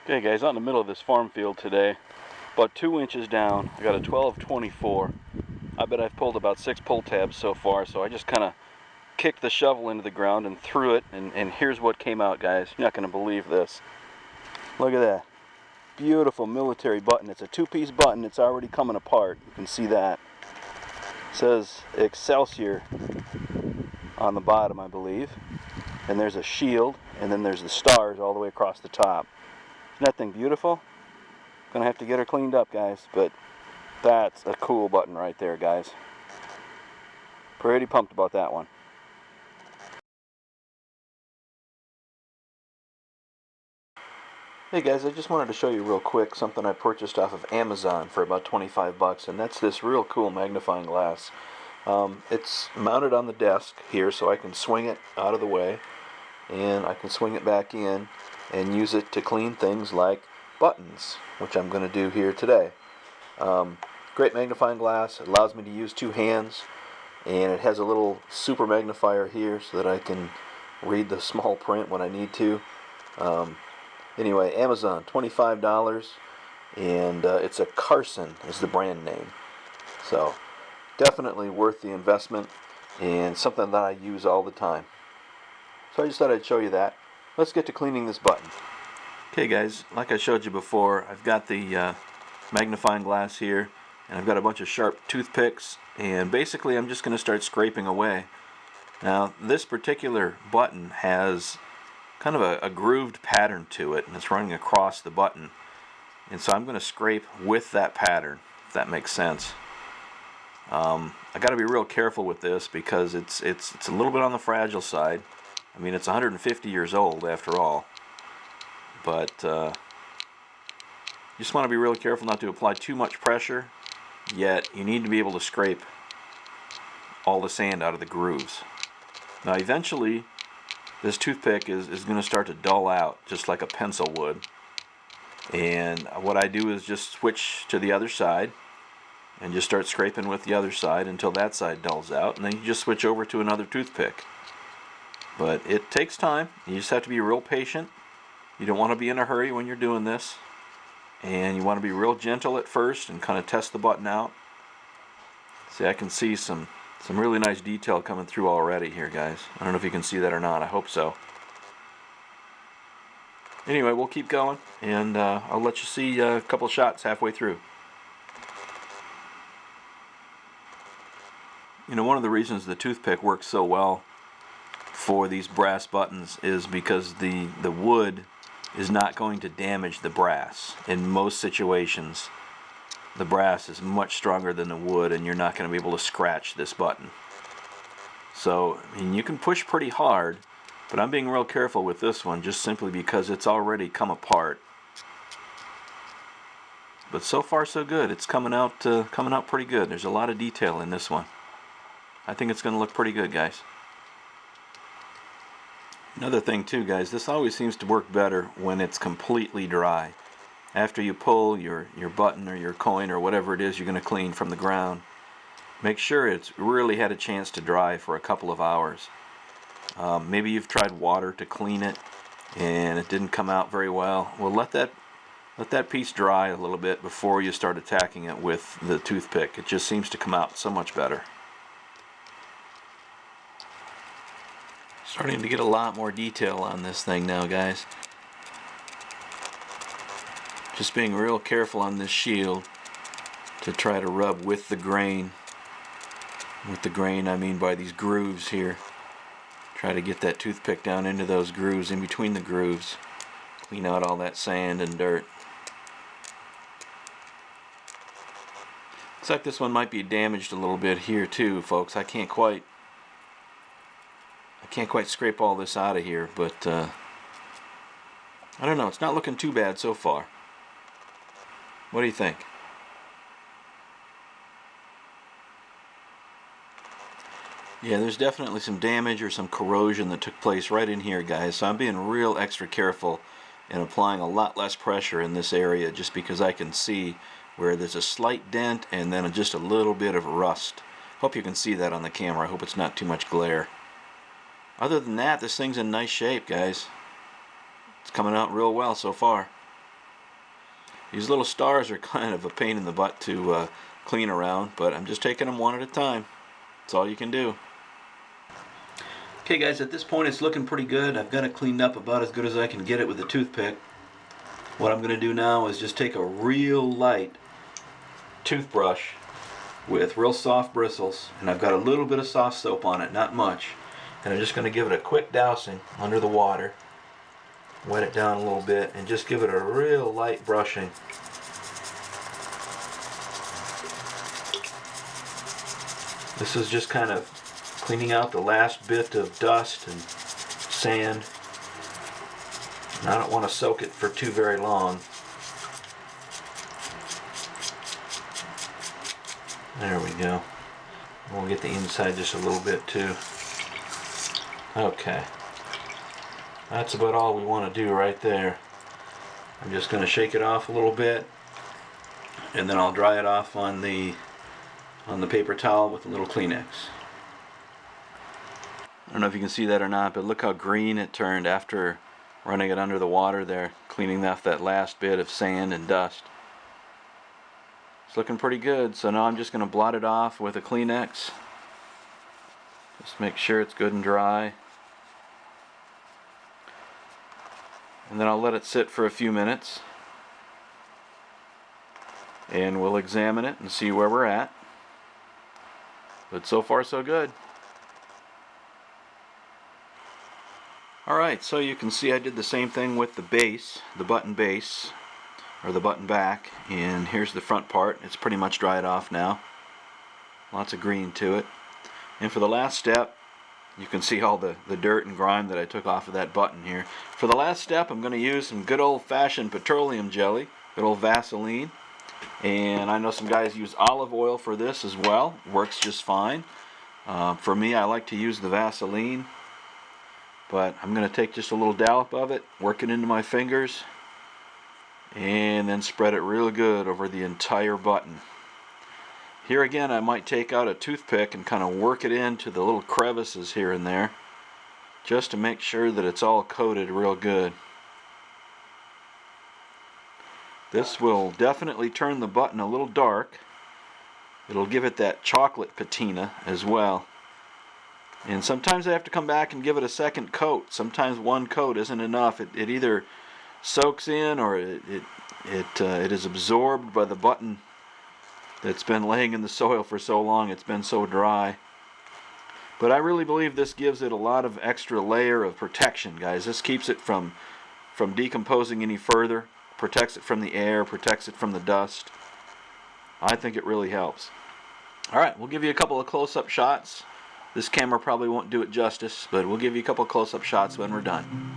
Okay guys, out in the middle of this farm field today, about 2 inches down, I got a 1224. I bet I've pulled about 6 pull tabs so far, so I just kind of kicked the shovel into the ground and threw it, and here's what came out, guys. You're not going to believe this. Look at that. Beautiful military button. It's a 2-piece button. It's already coming apart. You can see that. It says Excelsior on the bottom, I believe. And there's a shield, and then there's the stars all the way across the top. Isn't that thing beautiful? Gonna have to get her cleaned up, guys, but that's a cool button right there, guys. Pretty pumped about that one. Hey guys, I just wanted to show you real quick something I purchased off of Amazon for about 25 bucks, and that's this real cool magnifying glass. It's mounted on the desk here, so I can swing it out of the way, and I can swing it back in and use it to clean things like buttons, which I'm going to do here today. Great magnifying glass. It allows me to use 2 hands, and it has a little super magnifier here so that I can read the small print when I need to. Anyway, Amazon, $25, and it's a Carson is the brand name. So definitely worth the investment, and something that I use all the time. So I just thought I'd show you that. Let's get to cleaning this button. Okay guys, like I showed you before, I've got the magnifying glass here, and I've got a bunch of sharp toothpicks, and basically I'm just going to start scraping away. Now this particular button has kind of a grooved pattern to it, and it's running across the button, and so I'm going to scrape with that pattern, if that makes sense. I got to be real careful with this because it's a little bit on the fragile side. I mean, it's 150 years old after all, but you just want to be really careful not to apply too much pressure, yet you need to be able to scrape all the sand out of the grooves. Now eventually this toothpick is going to start to dull out just like a pencil would, and what I do is just switch to the other side and just start scraping with the other side until that side dulls out, and then you just switch over to another toothpick. But it takes time. You just have to be real patient. You don't want to be in a hurry when you're doing this, and you want to be real gentle at first and kind of test the button out. See, I can see some really nice detail coming through already here, guys. I don't know if you can see that or not. I hope so. Anyway, we'll keep going, and I'll let you see a couple shots halfway through. You know, one of the reasons the toothpick works so well for these brass buttons is because the wood is not going to damage the brass. In most situations, the brass is much stronger than the wood, and you're not going to be able to scratch this button. So, I mean, you can push pretty hard, but I'm being real careful with this one just simply because it's already come apart. But so far so good. It's coming out pretty good. There's a lot of detail in this one. I think it's going to look pretty good, guys. Another thing too, guys, this always seems to work better when it's completely dry. After you pull your button or your coin or whatever it is you're going to clean from the ground, make sure it's really had a chance to dry for a couple of hours. Maybe you've tried water to clean it and it didn't come out very well. Well, let that piece dry a little bit before you start attacking it with the toothpick. It just seems to come out so much better. Starting to get a lot more detail on this thing now, guys. Just being real careful on this shield to try to rub with the grain. With the grain, I mean by these grooves here. Try to get that toothpick down into those grooves, in between the grooves. Clean out all that sand and dirt. Looks like this one might be damaged a little bit here too, folks. I can't quite scrape all this out of here, but I don't know. It's not looking too bad so far. What do you think? Yeah, there's definitely some damage or some corrosion that took place right in here, guys. So I'm being real extra careful and applying a lot less pressure in this area just because I can see where there's a slight dent and then just a little bit of rust. Hope you can see that on the camera. I hope it's not too much glare. Other than that, this thing's in nice shape, guys. It's coming out real well so far. These little stars are kind of a pain in the butt to clean around, but I'm just taking them one at a time. That's all you can do. Okay guys, at this point it's looking pretty good. I've got it cleaned up about as good as I can get it with a toothpick. What I'm going to do now is just take a real light toothbrush with real soft bristles, and I've got a little bit of soft soap on it, not much, and I'm just going to give it a quick dousing under the water, wet it down a little bit, and just give it a real light brushing. This is just kind of cleaning out the last bit of dust and sand, and I don't want to soak it for too very long. There we go. We'll get the inside just a little bit too. Okay. That's about all we want to do right there. I'm just going to shake it off a little bit, and then I'll dry it off on the paper towel with a little Kleenex. I don't know if you can see that or not, but look how green it turned after running it under the water there, cleaning off that last bit of sand and dust. It's looking pretty good, so now I'm just going to blot it off with a Kleenex. Just make sure it's good and dry. And then I'll let it sit for a few minutes. And we'll examine it and see where we're at. But so far so good. Alright, so you can see I did the same thing with the base, the button base, or the button back, and here's the front part. It's pretty much dried off now. Lots of green to it. And for the last step, you can see all the dirt and grime that I took off of that button here. For the last step, I'm going to use some good old-fashioned petroleum jelly, good old Vaseline. And I know some guys use olive oil for this as well. Works just fine. For me, I like to use the Vaseline. But I'm going to take just a little dollop of it, work it into my fingers, and then spread it real good over the entire button. Here again, I might take out a toothpick and kind of work it into the little crevices here and there, just to make sure that it's all coated real good. This will definitely turn the button a little dark. It'll give it that chocolate patina as well. And sometimes I have to come back and give it a second coat. Sometimes one coat isn't enough. It either soaks in or it is absorbed by the button that's been laying in the soil for so long. It's been so dry. But I really believe this gives it a lot of extra layer of protection, guys. This keeps it from decomposing any further, protects it from the air, protects it from the dust. I think it really helps. Alright, we'll give you a couple of close-up shots. This camera probably won't do it justice, but we'll give you a couple of close-up shots when we're done.